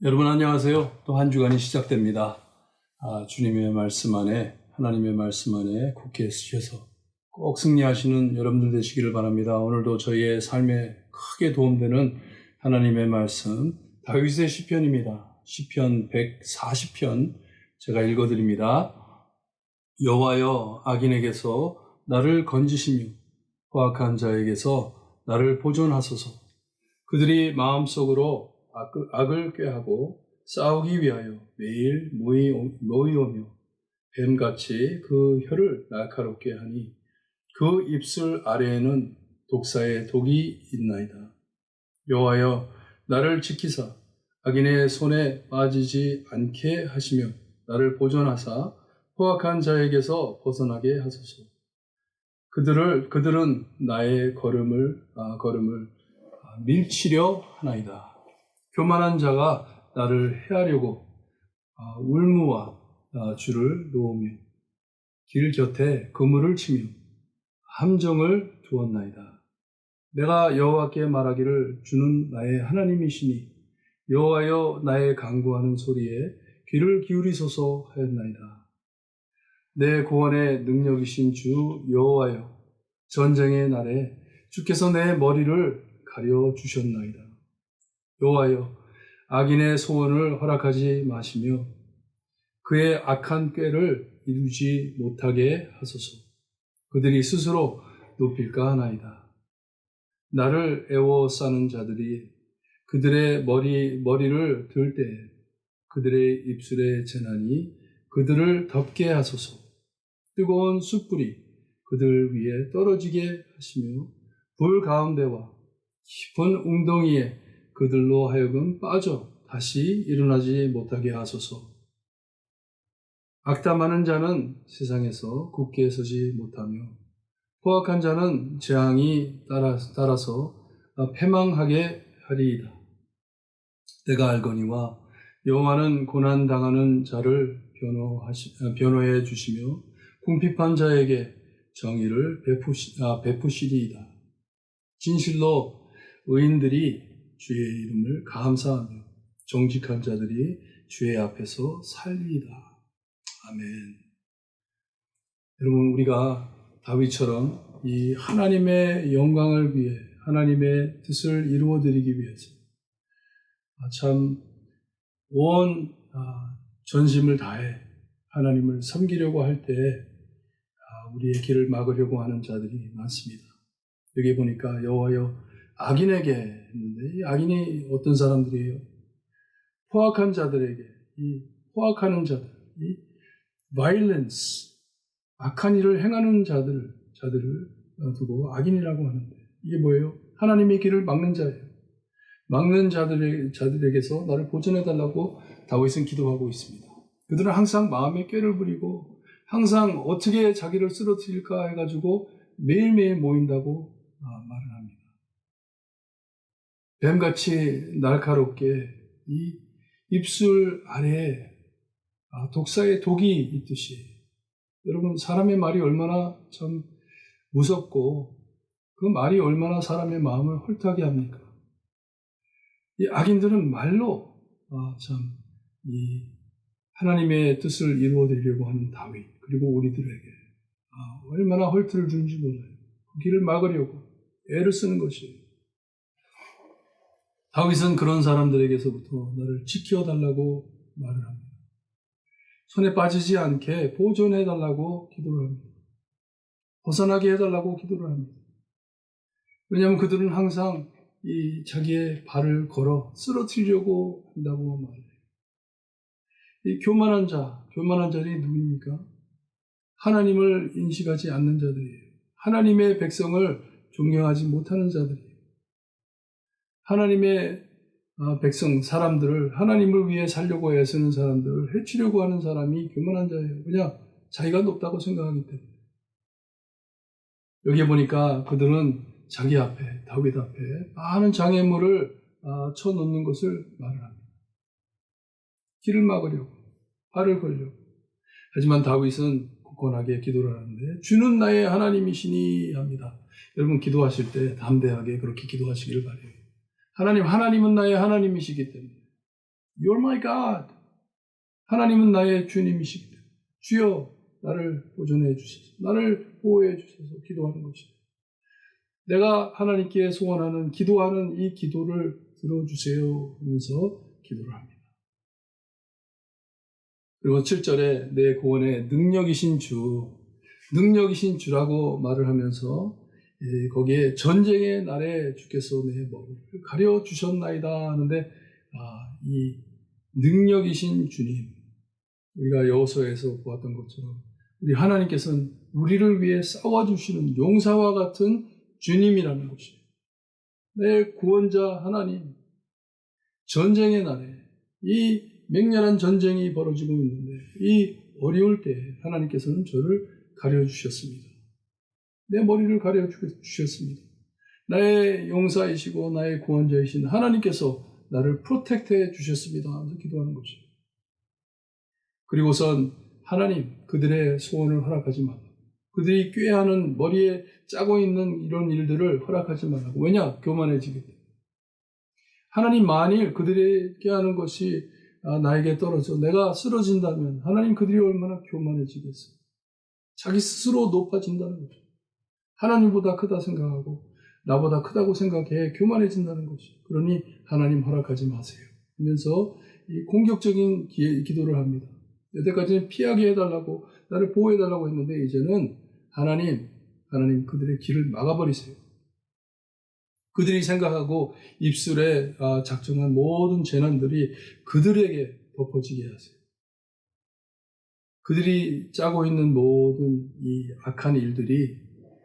여러분 안녕하세요. 또 한 주간이 시작됩니다. 주님의 말씀 안에, 하나님의 말씀 안에 굳게 쓰셔서 꼭 승리하시는 여러분들 되시기를 바랍니다. 오늘도 저희의 삶에 크게 도움되는 하나님의 말씀, 다윗의 시편입니다. 시편 140편 제가 읽어드립니다. 여호와여, 악인에게서 나를 건지시며 포악한 자에게서 나를 보존하소서. 그들이 마음속으로 악을 꾀하고 싸우기 위하여 매일 모이오며 뱀같이 그 혀를 날카롭게 하니 그 입술 아래에는 독사의 독이 있나이다. 여호와여, 나를 지키사 악인의 손에 빠지지 않게 하시며 나를 보존하사 포악한 자에게서 벗어나게 하소서. 그들은 나의 걸음을 밀치려 하나이다. 교만한 자가 나를 해하려고 울무와 줄을 놓으며 길 곁에 그물을 치며 함정을 두었나이다. 내가 여호와께 말하기를 주는 나의 하나님이시니 여호와여, 나의 간구하는 소리에 귀를 기울이소서 하였나이다. 내 구원의 능력이신 주 여호와여, 전쟁의 날에 주께서 내 머리를 가려 주셨나이다. 여호와여, 악인의 소원을 허락하지 마시며 그의 악한 꾀를 이루지 못하게 하소서. 그들이 스스로 높일까 하나이다. 나를 애워싸는 자들이 그들의 머리를 들 때 그들의 입술의 재난이 그들을 덮게 하소서. 뜨거운 숯불이 그들 위에 떨어지게 하시며 불 가운데와 깊은 웅덩이에 그들로 하여금 빠져 다시 일어나지 못하게 하소서. 악담하는 자는 세상에서 굳게 서지 못하며 포악한 자는 재앙이 따라서 패망하게 하리이다. 내가 알거니와 여호와는 고난당하는 자를 변호해 주시며 궁핍한 자에게 정의를 베푸시리이다. 진실로 의인들이 주의 이름을 감사하며 정직한 자들이 주의 앞에서 살리이다. 아멘. 여러분, 우리가 다윗처럼 이 하나님의 영광을 위해 하나님의 뜻을 이루어드리기 위해서 참 온 전심을 다해 하나님을 섬기려고 할 때 우리의 길을 막으려고 하는 자들이 많습니다. 여기 보니까 여호와여, 악인에게 했는데 이 악인이 어떤 사람들이에요? 포악한 자들에게, 이 포악하는 자들, 이 violence, 악한 일을 행하는 자들을 두고 악인이라고 하는데 이게 뭐예요? 하나님의 길을 막는 자예요. 막는 자들에게서 나를 보존해달라고 다윗은 기도하고 있습니다. 그들은 항상 마음에 꾀를 부리고 항상 어떻게 자기를 쓰러뜨릴까 해가지고 매일매일 모인다고 말을 합니다. 뱀같이 날카롭게 이 입술 아래에 독사의 독이 있듯이, 여러분, 사람의 말이 얼마나 참 무섭고 그 말이 얼마나 사람의 마음을 헐떡하게 합니까? 이 악인들은 말로 이 하나님의 뜻을 이루어드리려고 하는 다윗, 그리고 우리들에게 얼마나 헐트를 주는지 몰라요. 그 길을 막으려고 애를 쓰는 것이에요. 다윗은 그런 사람들에게서부터 나를 지켜달라고 말을 합니다. 손에 빠지지 않게 보존해달라고 기도를 합니다. 벗어나게 해달라고 기도를 합니다. 왜냐하면 그들은 항상 이 자기의 발을 걸어 쓰러뜨리려고 한다고 말해요. 이 교만한 자들이 누구입니까? 하나님을 인식하지 않는 자들이에요. 하나님의 백성을 존경하지 못하는 자들이에요. 하나님의 사람들을 하나님을 위해 살려고 애쓰는 사람들을 해치려고 하는 사람이 교만한 자예요. 그냥 자기가 높다고 생각하기 때문에. 여기 보니까 그들은 자기 앞에, 다윗 앞에 많은 장애물을 쳐놓는 것을 말을 합니다. 길을 막으려고, 발을 걸려고. 하지만 다윗은 굳건하게 기도를 하는데 주는 나의 하나님이시니 합니다. 여러분, 기도하실 때 담대하게 그렇게 기도하시기를 바라요. 하나님은 나의 하나님이시기 때문에 You're my God. 하나님은 나의 주님이시기 때문에 주여 나를 보존해 주셔서 나를 보호해 주셔서 기도하는 것입니다. 내가 하나님께 소원하는 기도하는 이 기도를 들어주세요 하면서 기도를 합니다. 그리고 7절에 내 구원의 능력이신 주라고 말을 하면서 거기에 전쟁의 날에 주께서 내 머리를 가려주셨나이다 하는데 이 능력이신 주님, 우리가 여호수아에서 보았던 것처럼 우리 하나님께서는 우리를 위해 싸워주시는 용사와 같은 주님이라는 것이에요. 내 구원자 하나님, 전쟁의 날에 이 맹렬한 전쟁이 벌어지고 있는데 이 어려울 때 하나님께서는 저를 가려주셨습니다. 내 머리를 가려주셨습니다. 나의 용사이시고 나의 구원자이신 하나님께서 나를 프로텍트해 주셨습니다 하면서 기도하는 것이에요. 그리고선 하나님, 그들의 소원을 허락하지 말라고. 그들이 꾀하는 머리에 짜고 있는 이런 일들을 허락하지 말라고. 왜냐? 교만해지기 때문에. 하나님, 만일 그들이 꾀하는 것이 나에게 떨어져 내가 쓰러진다면 하나님, 그들이 얼마나 교만해지겠어요. 자기 스스로 높아진다는 거죠. 하나님보다 크다 생각하고 나보다 크다고 생각해 교만해진다는 것이. 그러니 하나님 허락하지 마세요 하면서 이 공격적인 기도를 합니다. 여태까지는 피하게 해달라고, 나를 보호해달라고 했는데 이제는 하나님 그들의 길을 막아버리세요. 그들이 생각하고 입술에 작정한 모든 재난들이 그들에게 덮어지게 하세요. 그들이 짜고 있는 모든 이 악한 일들이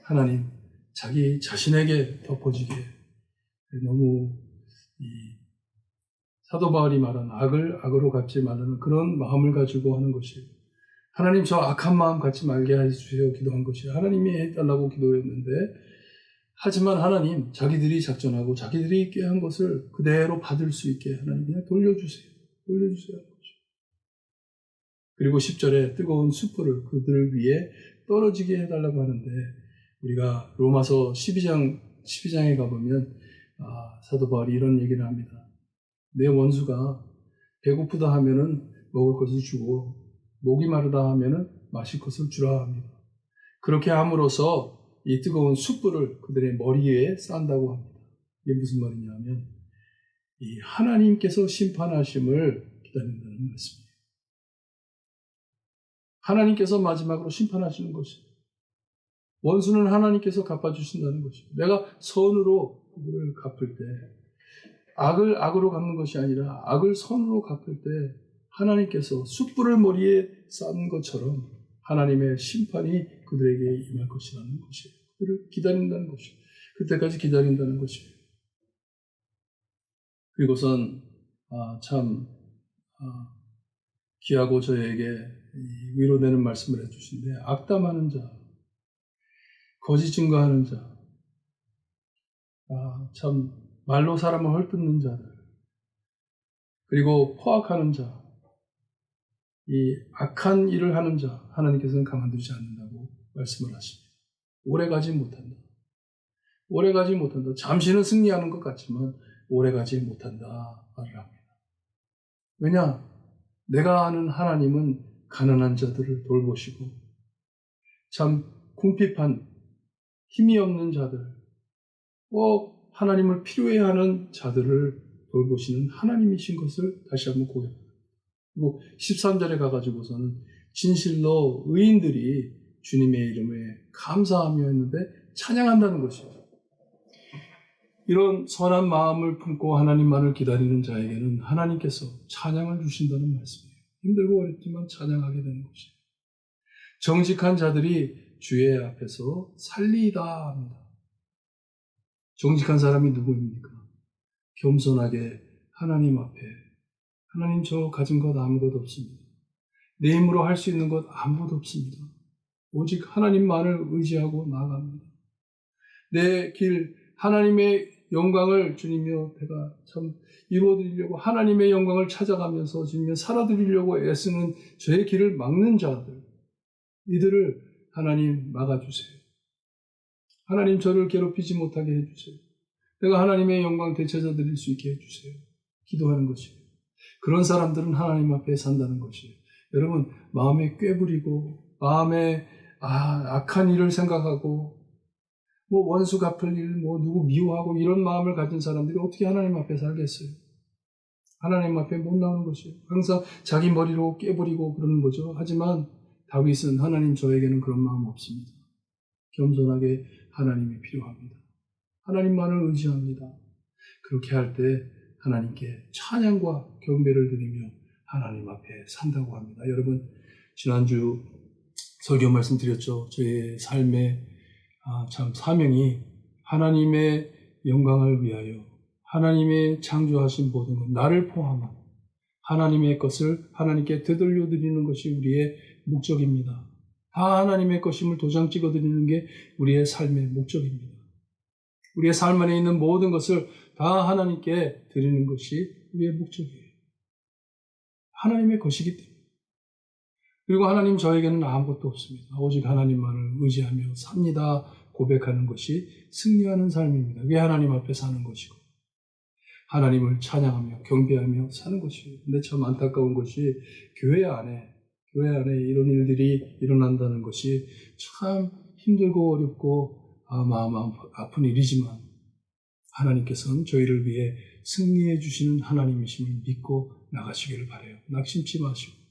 하나님 자기 자신에게 덮어지게. 너무 이 사도 바울이 말한 악을 악으로 갚지 말라는 그런 마음을 가지고 하는 것이에요. 하나님, 저 악한 마음 갖지 말게 해주세요 기도한 것이에요. 하나님이 해달라고 기도했는데, 하지만 하나님, 자기들이 작전하고 자기들이 꾀한 것을 그대로 받을 수 있게 하나님 그냥 돌려주세요. 그리고 10절에 뜨거운 숯불을 그들 위에 떨어지게 해달라고 하는데, 우리가 로마서 12장에 가보면 사도 바울이 이런 얘기를 합니다. 내 원수가 배고프다 하면은 먹을 것을 주고 목이 마르다 하면은 마실 것을 주라 합니다. 그렇게 함으로써 이 뜨거운 숯불을 그들의 머리 위에 싼다고 합니다. 이게 무슨 말이냐면 이 하나님께서 심판하심을 기다린다는 말씀이에요. 하나님께서 마지막으로 심판하시는 것이에요. 원수는 하나님께서 갚아주신다는 것이에요. 내가 선으로 그들을 갚을 때, 악을 악으로 갚는 것이 아니라 악을 선으로 갚을 때 하나님께서 숯불을 머리에 싼 것처럼 하나님의 심판이 그들에게 임할 것이라는 것이에요. 그들을 기다린다는 것이에요. 그때까지 기다린다는 것이에요. 그리고선 참 귀하고 저에게 위로되는 말씀을 해주신데, 악담하는 자, 거짓 증거하는 자, 참 말로 사람을 헐뜯는 자들, 그리고 포악하는 자, 이 악한 일을 하는 자, 하나님께서는 가만두지 않는다고 말씀을 하십니다. 오래가지 못한다. 잠시는 승리하는 것 같지만 오래가지 못한다 말을 합니다. 왜냐? 내가 아는 하나님은 가난한 자들을 돌보시고 참 궁핍한 힘이 없는 자들, 꼭 하나님을 필요해하는 자들을 돌보시는 하나님이신 것을 다시 한번 고백합니다. 그리고 13절에 가가지고서는 진실로 의인들이 주님의 이름에 감사하며 했는데 찬양한다는 것이죠. 이런 선한 마음을 품고 하나님만을 기다리는 자에게는 하나님께서 찬양을 주신다는 말씀이에요. 힘들고 어렵지만 찬양하게 되는 것이에요. 정직한 자들이 주의 앞에서 살리이다 합니다. 정직한 사람이 누구입니까? 겸손하게 하나님 앞에, 하나님, 저 가진 것 아무것도 없습니다. 내 힘으로 할 수 있는 것 아무것도 없습니다. 오직 하나님만을 의지하고 나아갑니다. 내 길, 하나님의 영광을 주님이여 내가 참 이루어드리려고 하나님의 영광을 찾아가면서 주님이여 살아드리려고 애쓰는 저의 길을 막는 자들, 이들을 하나님 막아주세요. 하나님, 저를 괴롭히지 못하게 해주세요. 내가 하나님의 영광 되찾아 드릴 수 있게 해주세요. 기도하는 것이에요. 그런 사람들은 하나님 앞에 산다는 것이에요. 여러분, 마음에 꾀부리고 마음에 악한 일을 생각하고 원수 갚을 일, 누구 미워하고 이런 마음을 가진 사람들이 어떻게 하나님 앞에 살겠어요? 하나님 앞에 못 나오는 것이에요. 항상 자기 머리로 꾀부리고 그러는 거죠. 하지만 다윗은 하나님 저에게는 그런 마음 없습니다. 겸손하게 하나님이 필요합니다. 하나님만을 의지합니다. 그렇게 할 때 하나님께 찬양과 경배를 드리며 하나님 앞에 산다고 합니다. 여러분, 지난주 설교 말씀드렸죠. 저의 삶의 참 사명이 하나님의 영광을 위하여 하나님의 창조하신 모든 것, 나를 포함한 하나님의 것을 하나님께 되돌려 드리는 것이 우리의 목적입니다. 다 하나님의 것임을 도장 찍어 드리는 게 우리의 삶의 목적입니다. 우리의 삶 안에 있는 모든 것을 다 하나님께 드리는 것이 우리의 목적이에요. 하나님의 것이기 때문에. 그리고 하나님 저에게는 아무것도 없습니다. 오직 하나님만을 의지하며 삽니다 고백하는 것이 승리하는 삶입니다. 그게 하나님 앞에 사는 것이고 하나님을 찬양하며 경배하며 사는 것이에요. 근데 참 안타까운 것이 교회 안에 이런 일들이 일어난다는 것이 참 힘들고 어렵고 마음 아픈 일이지만 하나님께서는 저희를 위해 승리해 주시는 하나님이심을 믿고 나가시기를 바라요. 낙심치 마시고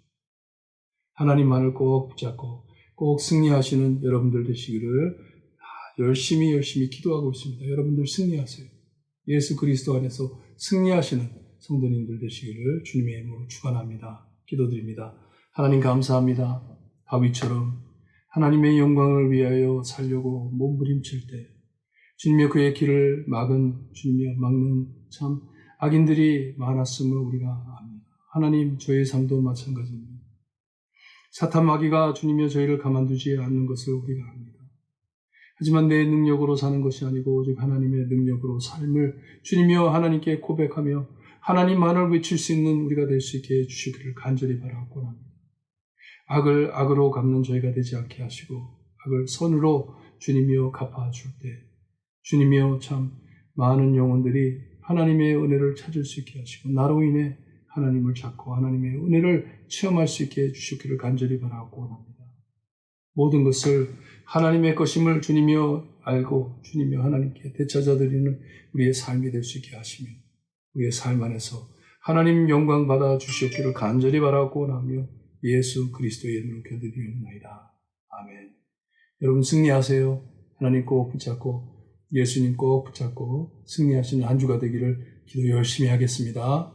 하나님만을 꼭 붙잡고 꼭 승리하시는 여러분들 되시기를 열심히 기도하고 있습니다. 여러분들 승리하세요. 예수 그리스도 안에서 승리하시는 성도님들 되시기를 주님의 이름으로 축원합니다. 기도드립니다. 하나님 감사합니다. 다윗처럼 하나님의 영광을 위하여 살려고 몸부림칠 때 주님의 그의 길을 막는 참 악인들이 많았음을 우리가 압니다. 하나님, 저의 삶도 마찬가지입니다. 사탄 마귀가 주님이여 저희를 가만두지 않는 것을 우리가 압니다. 하지만 내 능력으로 사는 것이 아니고 오직 하나님의 능력으로 삶을 주님이여 하나님께 고백하며 하나님만을 외칠 수 있는 우리가 될 수 있게 해주시기를 간절히 바라고 합니다. 악을 악으로 갚는 저희가 되지 않게 하시고 악을 선으로 주님이여 갚아줄 때 주님이여 참 많은 영혼들이 하나님의 은혜를 찾을 수 있게 하시고 나로 인해 하나님을 찾고 하나님의 은혜를 체험할 수 있게 해주시기를 간절히 바라고 합니다. 모든 것을 하나님의 것임을 주님이여 알고 주님이여 하나님께 되찾아드리는 우리의 삶이 될 수 있게 하시며 우리의 삶 안에서 하나님 영광 받아 주시옵기를 간절히 바라고 하며 예수 그리스도의 이름으로 기도드리옵나이다. 아멘. 여러분 승리하세요. 하나님 꼭 붙잡고 예수님 꼭 붙잡고 승리하시는 한 주가 되기를 기도 열심히 하겠습니다.